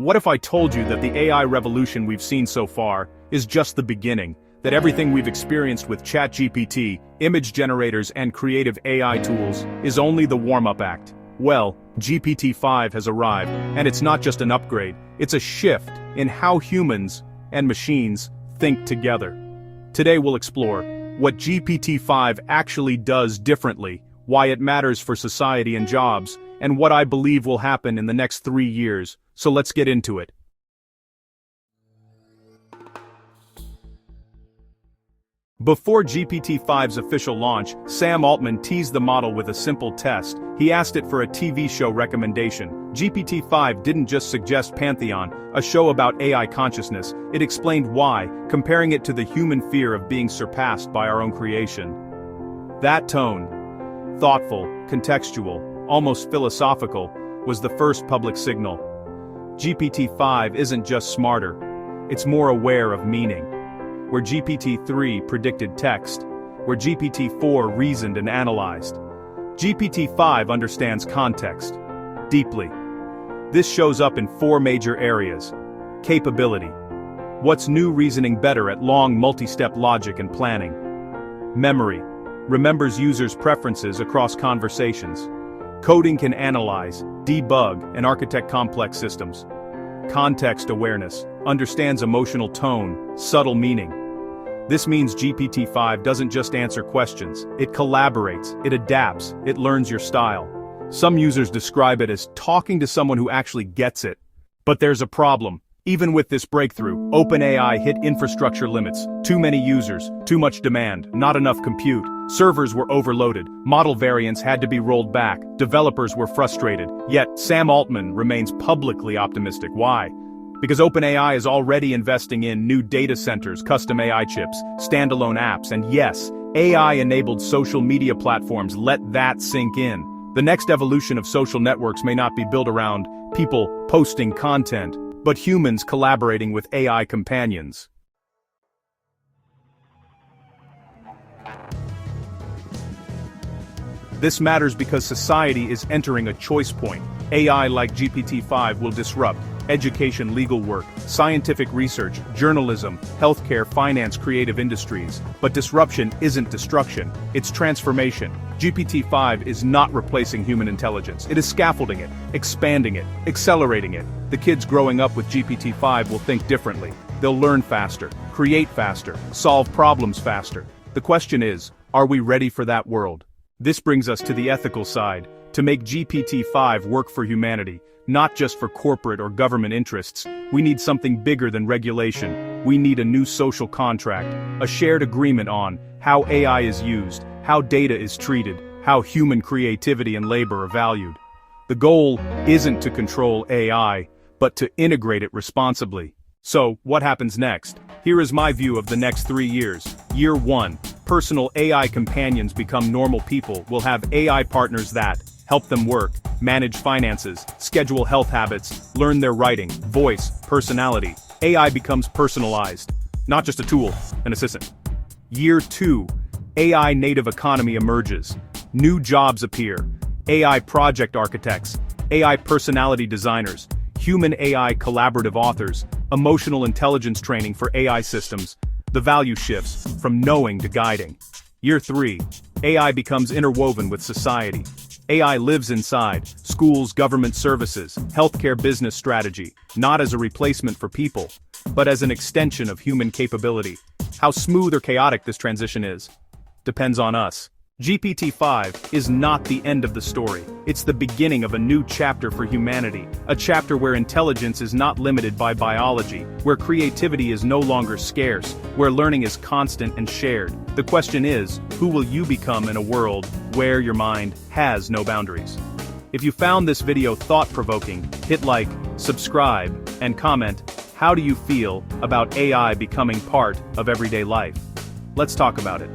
What if I told you that the AI revolution we've seen so far is just the beginning, that everything we've experienced with ChatGPT, image generators and creative AI tools is only the warm-up act? Well, GPT-5 has arrived, and it's not just an upgrade, it's a shift in how humans and machines think together. Today we'll explore what GPT-5 actually does differently, why it matters for society and jobs, and what I believe will happen in the next 3 years. So let's get into it. Before GPT-5's official launch, Sam Altman teased the model with a simple test. He asked it for a TV show recommendation. GPT-5 didn't just suggest Pantheon, a show about AI consciousness, it explained why, comparing it to the human fear of being surpassed by our own creation. That tone, thoughtful, contextual, almost philosophical, was the first public signal. GPT-5 isn't just smarter, it's more aware of meaning. Where GPT-3 predicted text, where GPT-4 reasoned and analyzed, GPT-5 understands context deeply. This shows up in 4 major areas. Capability. What's new reasoning better at long multi-step logic and planning? Memory. Remembers users' preferences across conversations. Coding can analyze, debug, and architect complex systems. Context awareness. Understands emotional tone, subtle meaning. This means GPT-5 doesn't just answer questions, it collaborates, it adapts, it learns your style. Some users describe it as talking to someone who actually gets it. But there's a problem. Even with this breakthrough, OpenAI hit infrastructure limits. Too many users, too much demand, not enough compute. Servers were overloaded, model variants had to be rolled back, developers were frustrated. Yet, Sam Altman remains publicly optimistic. Why? Because OpenAI is already investing in new data centers, custom AI chips, standalone apps, and yes, AI-enabled social media platforms. Let that sink in. The next evolution of social networks may not be built around people posting content, but humans collaborating with AI companions. This matters because society is entering a choice point. AI like GPT-5 will disrupt education, legal work, scientific research, journalism, healthcare, finance, creative industries. But disruption isn't destruction, it's transformation. GPT-5 is not replacing human intelligence, it is scaffolding it, expanding it, accelerating it. The kids growing up with GPT-5 will think differently. They'll learn faster, create faster, solve problems faster. The question is, are we ready for that world? This brings us to the ethical side. To make GPT-5 work for humanity, not just for corporate or government interests, we need something bigger than regulation. We need a new social contract, a shared agreement on how AI is used, how data is treated, how human creativity and labor are valued. The goal isn't to control AI, but to integrate it responsibly. So, what happens next? Here is my view of the next 3 years. Year 1. Personal AI companions become normal people. Will have AI partners that help them work, manage finances, schedule health habits, learn their writing, voice, personality. AI becomes personalized, not just a tool, an assistant. Year 2. AI native economy emerges. New jobs appear. AI project architects, AI personality designers, human AI collaborative authors, emotional intelligence training for AI systems. The value shifts from knowing to guiding. Year 3. AI becomes interwoven with society. AI lives inside schools, government services, healthcare, business strategy, not as a replacement for people, but as an extension of human capability. How smooth or chaotic this transition is depends on us. GPT-5 is not the end of the story. It's the beginning of a new chapter for humanity, a chapter where intelligence is not limited by biology, where creativity is no longer scarce, where learning is constant and shared. The question is, who will you become in a world where your mind has no boundaries? If you found this video thought-provoking, hit like, subscribe, and comment. How do you feel about AI becoming part of everyday life? Let's talk about it.